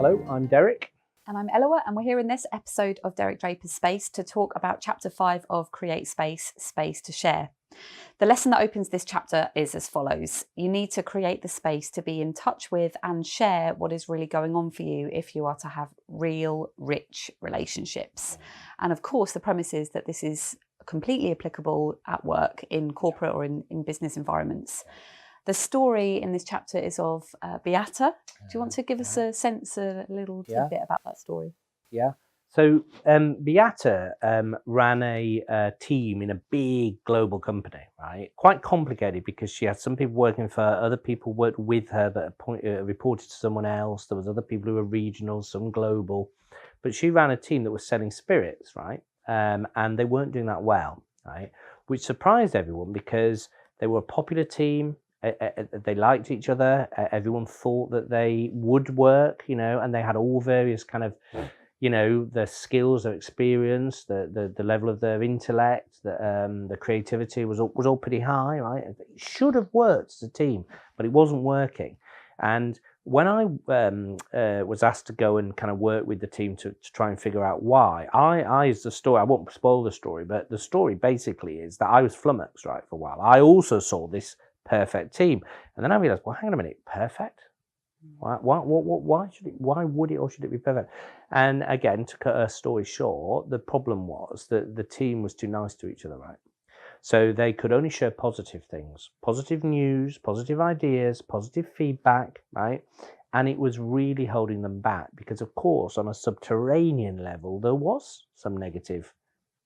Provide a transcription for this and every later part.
Hello, I'm Derek. And I'm Eloa, and we're here in this episode of Derek Draper's Space to talk about Chapter 5 of Create Space, Space to Share. The lesson that opens this chapter is as follows. You need to create the space to be in touch with and share what is really going on for you if you are to have real, rich relationships. And of course, the premise is that this is completely applicable at work, in corporate or in business environments. The story in this chapter is of Beata. Do you want to give us a little tidbit about that story? Yeah. So Beata ran a team in a big global company, right? Quite complicated because she had some people working for her, other people worked with her that reported to someone else. There was other people who were regional, some global. But she ran a team that was selling spirits, right? And they weren't doing that well, right? Which surprised everyone because they were a popular team. They liked each other. Everyone thought that they would work, and they had all various kind of, the skills, their experience, the level of their intellect, the creativity was all pretty high, right? It should have worked as a team, but it wasn't working. And when I was asked to go and kind of work with the team to try and figure out why, as the story, I won't spoil the story, but the story basically is that I was flummoxed, right, for a while. I also saw this perfect team, and then I realized, well, hang on a minute, perfect? Why would it or should it be perfect? And again, to cut a story short, the problem was that the team was too nice to each other, right? So they could only share positive things, positive news, positive ideas, positive feedback, right? And it was really holding them back because, of course, on a subterranean level, there was some negative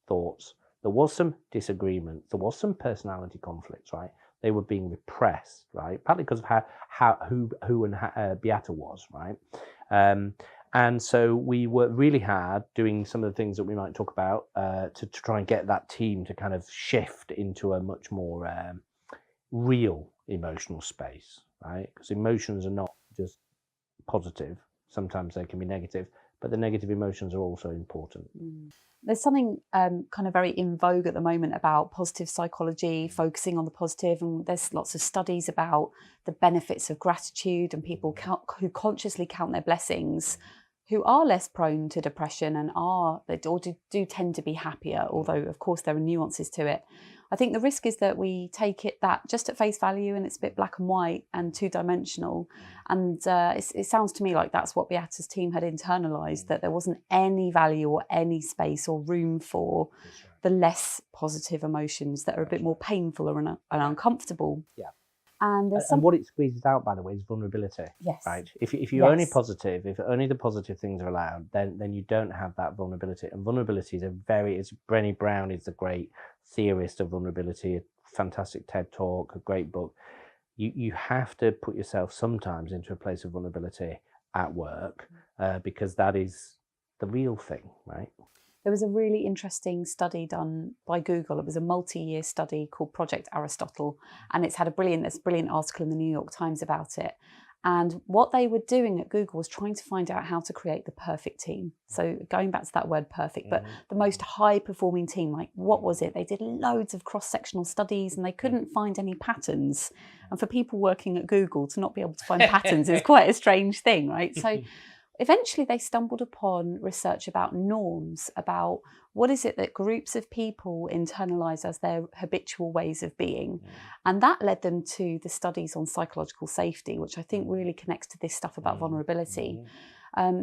thoughts. There was some disagreement. There was some personality conflicts, right? They were being repressed, right? Partly because of who Beata was, right? And so we worked really hard doing some of the things that we might talk about to try and get that team to kind of shift into a much more real emotional space, right? Because emotions are not just positive. Sometimes they can be negative, but the negative emotions are also important. There's something kind of very in vogue at the moment about positive psychology, focusing on the positive, and there's lots of studies about the benefits of gratitude and people who consciously count their blessings, who are less prone to depression and do tend to be happier, although of course there are nuances to it. I think the risk is that we take that just at face value and it's a bit black and white and two-dimensional. And it sounds to me like that's what Beata's team had internalized, that there wasn't any value or any space or room for the less positive emotions that are a bit more painful and uncomfortable. Yeah. And what it squeezes out, by the way, is vulnerability. Yes. Right. If you're only positive, if only the positive things are allowed, then you don't have that vulnerability. And vulnerability is Brené Brown is a great theorist of vulnerability, a fantastic TED talk, a great book. You have to put yourself sometimes into a place of vulnerability at work because that is the real thing, right? There was a really interesting study done by Google. It was a multi-year study called Project Aristotle, and there's a brilliant article in the New York Times about it. And what they were doing at Google was trying to find out how to create the perfect team. So going back to that word perfect, but the most high-performing team, like what was it? They did loads of cross-sectional studies and they couldn't find any patterns. And for people working at Google to not be able to find patterns is quite a strange thing, right? So eventually they stumbled upon research about norms, about what is it that groups of people internalize as their habitual ways of being. And that led them to the studies on psychological safety, which I think really connects to this stuff about vulnerability.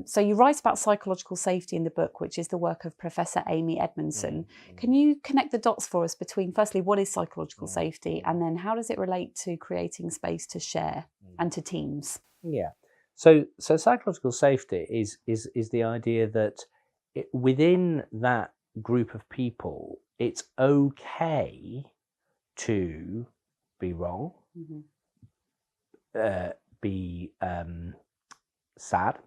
So you write about psychological safety in the book, which is the work of Professor Amy Edmondson. Can you connect the dots for us between, firstly, what is psychological safety, and then how does it relate to creating space to share and to teams? Yeah. So psychological safety is the idea that within that group of people, it's okay to be wrong, be sad,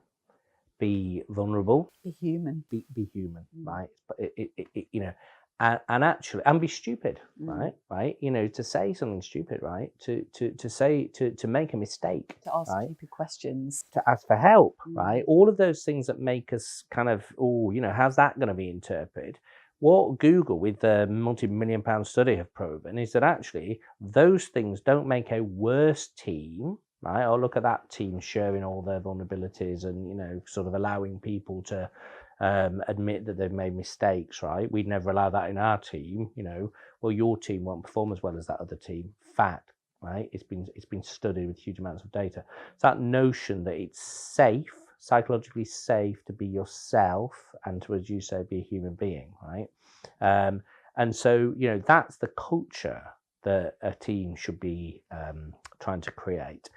be vulnerable, Be human, be human, right? But and actually, and be stupid, right? To say something stupid, right? To make a mistake, to ask right? stupid questions, to ask for help, right? All of those things that make us kind of, how's that going to be interpreted? What Google, with the multi-million-pound study, have proven is that actually those things don't make a worse team right? Or look at that team sharing all their vulnerabilities and, you know, sort of allowing people to admit that they've made mistakes, right? We'd never allow that in our team, you know. Well, your team won't perform as well as that other team. Fact, right? It's been studied with huge amounts of data. It's that notion that it's safe, psychologically safe to be yourself and to, as you say, be a human being, right? And so, you know, that's the culture that a team should be trying to create,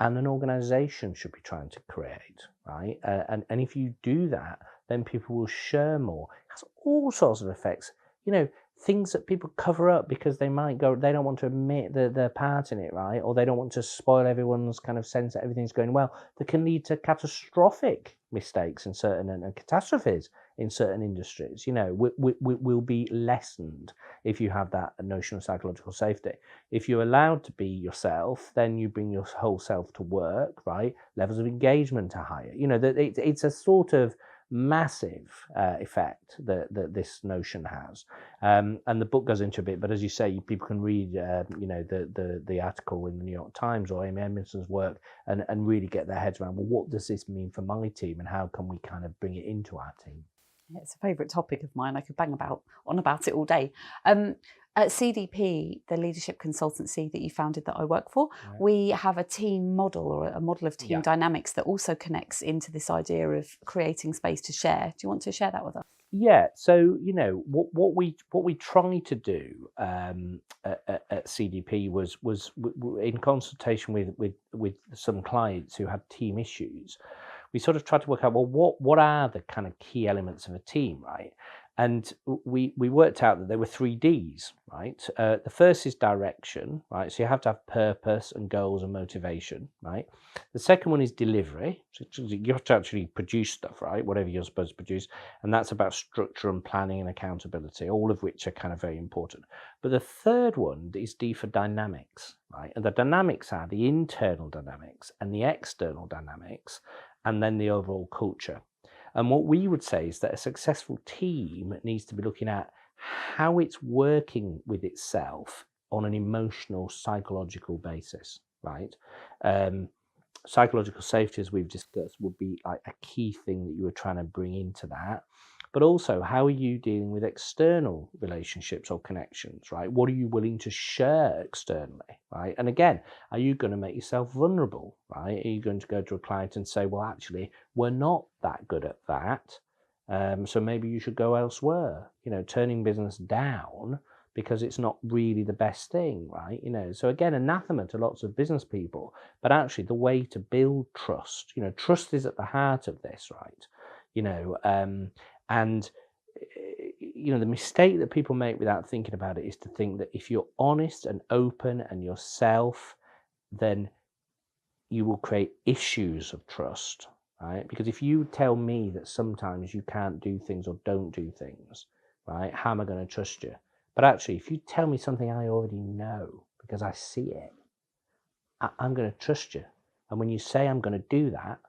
and an organization should be trying to create, right? And if you do that, then people will share more. It has all sorts of effects, you know, things that people cover up because they don't want to admit their part in it, right? Or they don't want to spoil everyone's kind of sense that everything's going well, that can lead to catastrophic mistakes in certain and catastrophes in certain industries. You know, will be lessened if you have that notion of psychological safety. If you're allowed to be yourself, then you bring your whole self to work, right? Levels of engagement are higher. You know, that it's a sort of massive effect that this notion has, and the book goes into a bit. But as you say, people can read, you know, the article in the New York Times or Amy Edmondson's work, and really get their heads around, well, what does this mean for my team, and how can we kind of bring it into our team? It's a favourite topic of mine. I could bang on about it all day. At CDP, the leadership consultancy that you founded that I work for, we have a team model, or a model of team dynamics, that also connects into this idea of creating space to share. Do you want to share that with us? Yeah, so, you know, what we try to do at CDP was in consultation with some clients who had team issues. We sort of tried to work out, well, what are the kind of key elements of a team, right? And we worked out that there were 3 Ds, right? The first is direction, right? So you have to have purpose and goals and motivation, right? The second one is delivery. So you have to actually produce stuff, right? Whatever you're supposed to produce. And that's about structure and planning and accountability, all of which are kind of very important. But the third one is D for dynamics, right? And the dynamics are the internal dynamics and the external dynamics, and then the overall culture. And what we would say is that a successful team needs to be looking at how it's working with itself on an emotional, psychological basis, right? Psychological safety, as we've discussed, would be like a key thing that you were trying to bring into that. But also, how are you dealing with external relationships or connections, right? What are you willing to share externally, right? And again, are you going to make yourself vulnerable, right? Are you going to go to a client and say, well, actually, we're not that good at that, so maybe you should go elsewhere, you know, turning business down because it's not really the best thing, right? You know, so again, anathema to lots of business people, but actually the way to build trust, you know, trust is at the heart of this, right? You know, and, you know, the mistake that people make without thinking about it is to think that if you're honest and open and yourself, then you will create issues of trust, right? Because if you tell me that sometimes you can't do things or don't do things, right, how am I going to trust you? But actually, if you tell me something I already know because I see it, I'm going to trust you. And when you say I'm going to do that,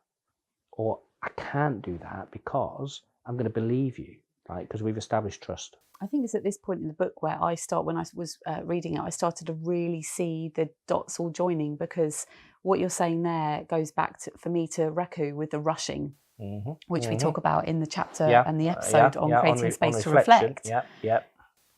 or I can't do that because I'm going to believe you, right? Because we've established trust. I think it's at this point in the book where when I was reading it, I started to really see the dots all joining, because what you're saying there goes back to, for me, to Reku with the rushing, which we talk about in the chapter and the episode on creating space to reflect.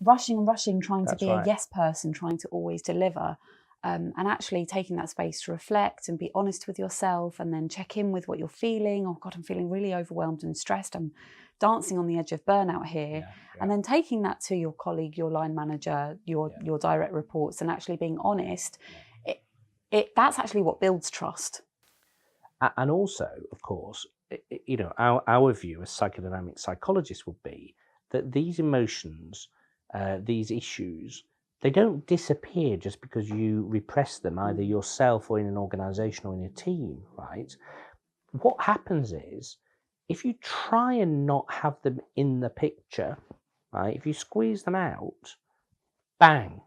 Rushing, trying to be a yes person, trying to always deliver. And actually taking that space to reflect and be honest with yourself, and then check in with what you're feeling. Oh God, I'm feeling really overwhelmed and stressed. I'm dancing on the edge of burnout here. And then taking that to your colleague, your line manager, your direct reports, and actually being honest. That's actually what builds trust. And also, of course, you know, our view as psychodynamic psychologists would be that these emotions, these issues, they don't disappear just because you repress them, either yourself or in an organization or in a team, right? What happens is, if you try and not have them in the picture, right, if you squeeze them out, bang,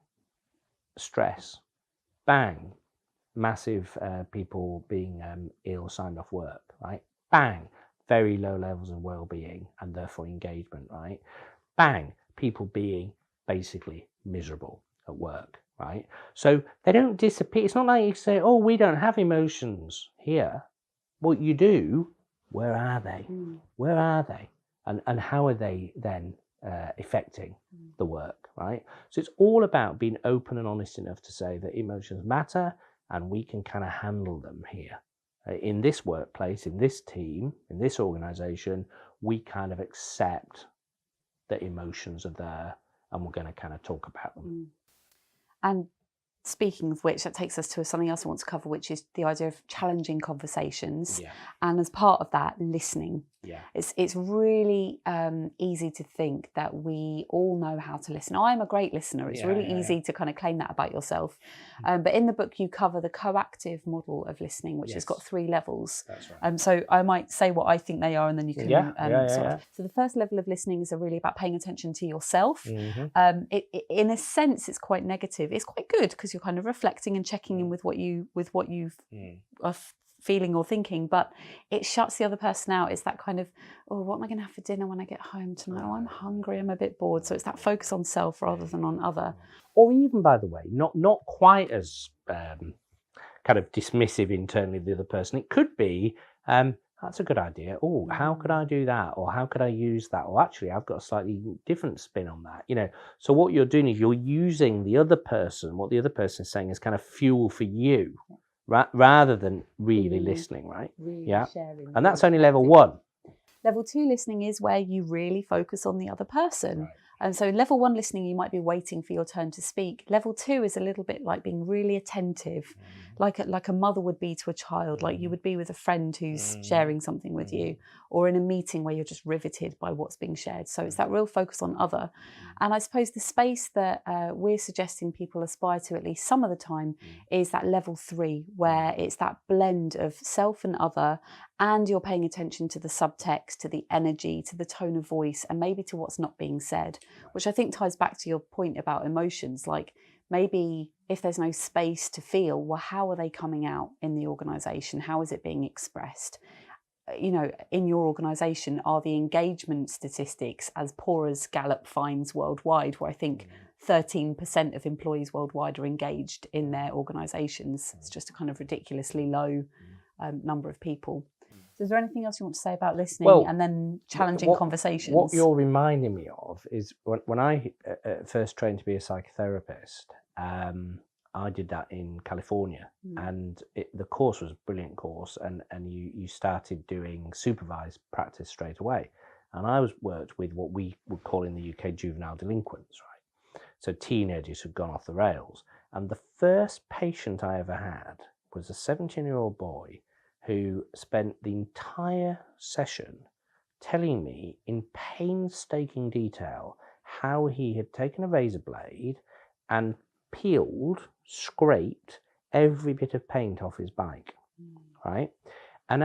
stress, bang, massive people being ill, signed off work, right? Bang, very low levels of well-being and therefore engagement, right? Bang, people being basically miserable at work, right? So they don't disappear. It's not like you say, oh, we don't have emotions here. Well, you do. Where are they? Where are they? And how are they then affecting the work, right? So it's all about being open and honest enough to say that emotions matter and we can kind of handle them here. In this workplace, in this team, in this organization, we kind of accept that emotions are there and we're going to kind of talk about them. And speaking of which, that takes us to something else I want to cover, which is the idea of challenging conversations. Yeah. And as part of that, listening. Yeah. It's really easy to think that we all know how to listen. I'm a great listener. It's really easy to kind of claim that about yourself. But in the book, you cover the coactive model of listening, which has got 3 levels. That's right. So I might say what I think they are, and then you can sort of. So the first level of listening is really about paying attention to yourself. In a sense, it's quite negative. It's quite good because you're kind of reflecting and checking in with what you are feeling or thinking, but it shuts the other person out. It's that kind of, oh, what am I going to have for dinner when I get home tonight? Oh, I'm hungry, I'm a bit bored. So it's that focus on self rather than on other. Or even, by the way, not quite as kind of dismissive internally of the other person. It could be, that's a good idea. Oh, how could I do that? Or how could I use that? Or actually, I've got a slightly different spin on that. You know, so what you're doing is you're using the other person, what the other person is saying, as kind of fuel for you, rather than really listening, right? Really sharing. And that's only level 1. Level 2 listening is where you really focus on the other person. And so level 1 listening, you might be waiting for your turn to speak. Level 2 is a little bit like being really attentive, like a mother would be to a child, like you would be with a friend who's sharing something with you, or in a meeting where you're just riveted by what's being shared. So it's that real focus on other. And I suppose the space that we're suggesting people aspire to at least some of the time is that level 3, where it's that blend of self and other, and you're paying attention to the subtext, to the energy, to the tone of voice, and maybe to what's not being said, which I think ties back to your point about emotions. Like maybe if there's no space to feel, well, how are they coming out in the organisation? How is it being expressed? You know, in your organisation, are the engagement statistics as poor as Gallup finds worldwide, where I think 13% of employees worldwide are engaged in their organisations? It's just a kind of ridiculously low number of people. So is there anything else you want to say about listening and then challenging conversations? What you're reminding me of is when I first trained to be a psychotherapist, I did that in California, and the course was a brilliant course, and you started doing supervised practice straight away. And I worked with what we would call in the UK juvenile delinquents, right? So teenagers who'd gone off the rails. And the first patient I ever had was a 17-year-old boy who spent the entire session telling me in painstaking detail how he had taken a razor blade and peeled, scraped every bit of paint off his bike, right? And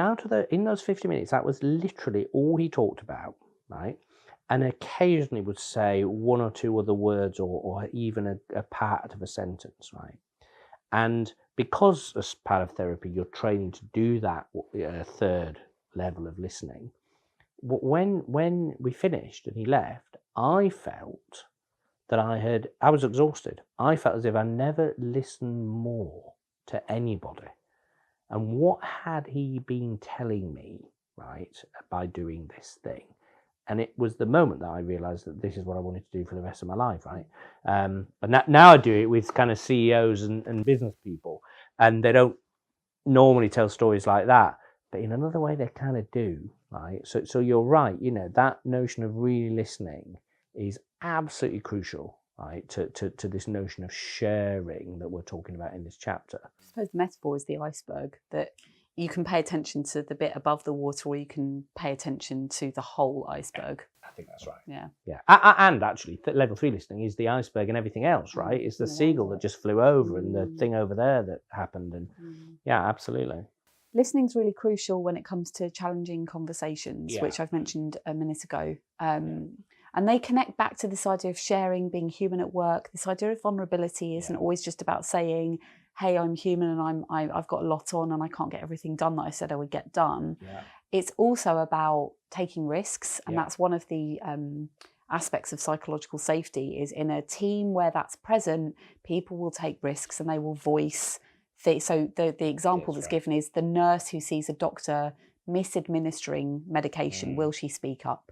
in those 50 minutes, that was literally all he talked about, right? And occasionally would say 1 or 2 other words or even a part of a sentence, right? And because as part of therapy, you're training to do that 3rd level of listening, when we finished and he left, I felt that I was exhausted. I felt as if I never listened more to anybody. And what had he been telling me, right, by doing this thing? And it was the moment that I realized that this is what I wanted to do for the rest of my life, right? But now I do it with kind of CEOs and business people, and they don't normally tell stories like that, but in another way they kind of do, right? So you're right, you know, that notion of really listening is absolutely crucial, right, to this notion of sharing that we're talking about in this chapter. I suppose the metaphor is the iceberg, that you can pay attention to the bit above the water, or you can pay attention to the whole iceberg. I think that's right. Yeah. And actually, level 3 listening is the iceberg and everything else, right? It's the seagull that just flew over and the thing over there that happened. And yeah, absolutely. Listening's really crucial when it comes to challenging conversations, which I've mentioned a minute ago. And they connect back to this idea of sharing, being human at work. This idea of vulnerability isn't always just about saying, hey, I'm human and I've got a lot on and I can't get everything done that I said I would get done. It's also about taking risks, and that's one of the aspects of psychological safety is in a team where that's present, people will take risks and they will voice. So the example that's given is the nurse who sees a doctor misadministering medication. Will she speak up?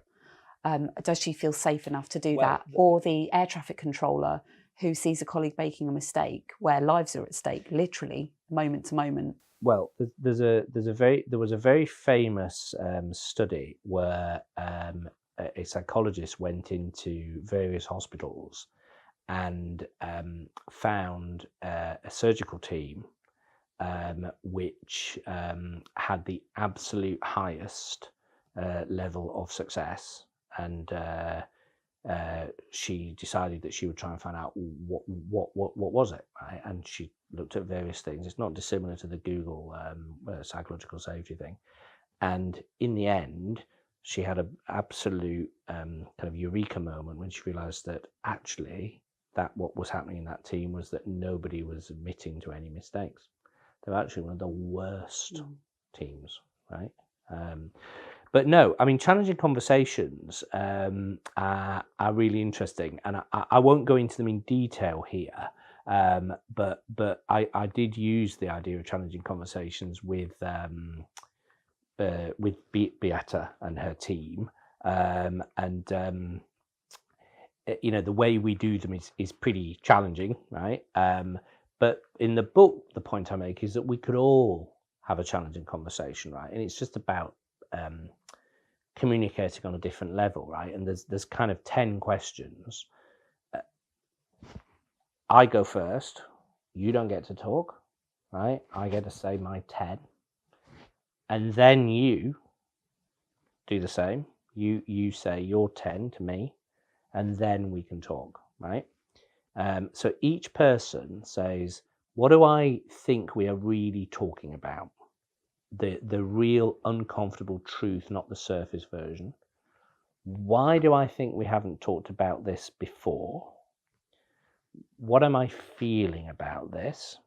Does she feel safe enough to do that? Or the air traffic controller who sees a colleague making a mistake where lives are at stake, literally moment to moment. Well, there was a very famous study where a psychologist went into various hospitals and found a surgical team which had the absolute highest level of success, and she decided that she would try and find out what was it, right? And she looked at various things. It's not dissimilar to the Google psychological safety thing. And in the end, she had an absolute kind of eureka moment when she realised that actually that what was happening in that team was that nobody was admitting to any mistakes. They were actually one of the worst teams, right? But no, I mean, challenging conversations are really interesting, and I won't go into them in detail here. But I did use the idea of challenging conversations with Beata and her team, and you know, the way we do them is pretty challenging, right? But in the book, the point I make is that we could all have a challenging conversation, right? And it's just about communicating on a different level, right? And there's kind of 10 questions. I go first. You don't get to talk, right? I get to say my 10, and then you do the same. You say your 10 to me, and then we can talk, right? So each person says, what do I think we are really talking about? The real uncomfortable truth, not the surface version. Why do I think we haven't talked about this before? What am I feeling about this?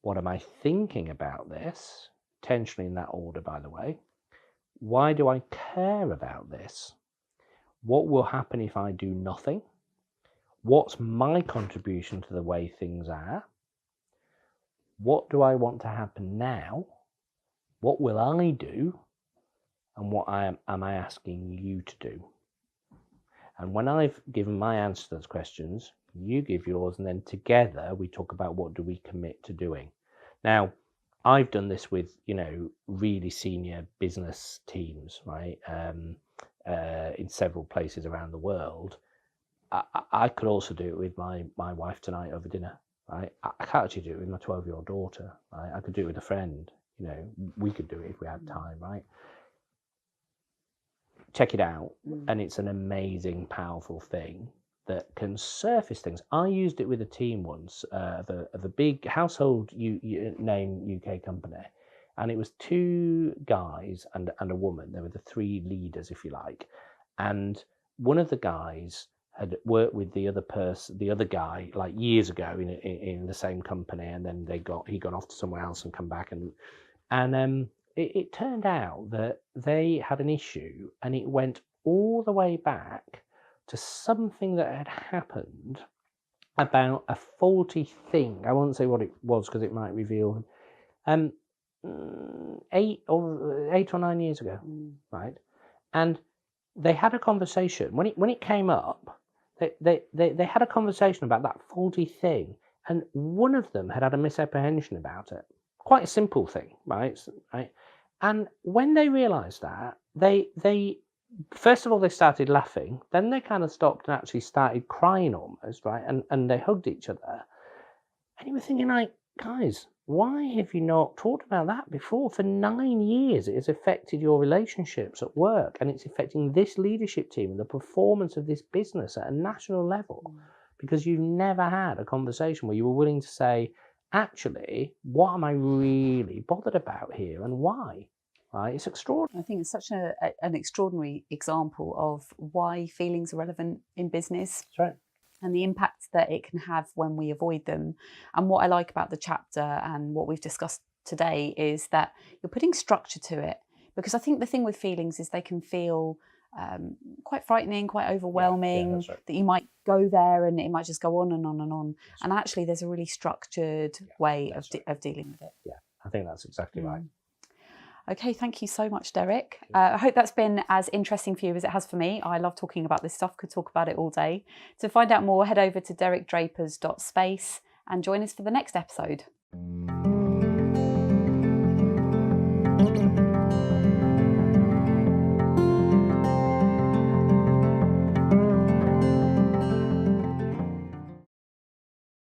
What am I thinking about this? Potentially in that order, by the way. Why do I care about this? What will happen if I do nothing? What's my contribution to the way things are? What do I want to happen now? What will I do? And what am I asking you to do? And when I've given my answer to those questions, you give yours, and then together we talk about what do we commit to doing. Now, I've done this with, you know, really senior business teams, right? In several places around the world. I could also do it with my wife tonight over dinner, right? I can't actually do it with my 12-year-old daughter, right? I could do it with a friend, you know, we could do it if we had time, right? Check it out, and it's an amazing, powerful thing that can surface things. I used it with a team once of a big household name UK company, and it was 2 guys and a woman. They were the 3 leaders, if you like, and one of the guys had worked with the other guy like years ago in the same company, and then he got off to somewhere else and come back, and it turned out that they had an issue, and it went all the way back to something that had happened about a faulty thing. I won't say what it was because it might reveal 8 or 9 years ago, right? And they had a conversation when it came up. They had a conversation about that faulty thing, and one of them had a misapprehension about it. Quite a simple thing, right? And when they realised that, they first of all they started laughing, then they kind of stopped and actually started crying almost, right? And they hugged each other. And you were thinking, like, guys, why have you not talked about that before? For 9 years, it has affected your relationships at work, and it's affecting this leadership team and the performance of this business at a national level, because you've never had a conversation where you were willing to say, actually, what am I really bothered about here and why? Right? It's extraordinary. I think it's such an extraordinary example of why feelings are relevant in business. That's right. And the impact that it can have when we avoid them. And what I like about the chapter and what we've discussed today is that you're putting structure to it. Because I think the thing with feelings is they can feel quite frightening, quite overwhelming, that's right. that you might go there and it might just go on and on and on. And actually there's a really structured way of dealing with it. Yeah, I think that's exactly right. Okay, thank you so much, Derek. I hope that's been as interesting for you as it has for me. I love talking about this stuff, could talk about it all day. To find out more, head over to derekdrapers.space and join us for the next episode.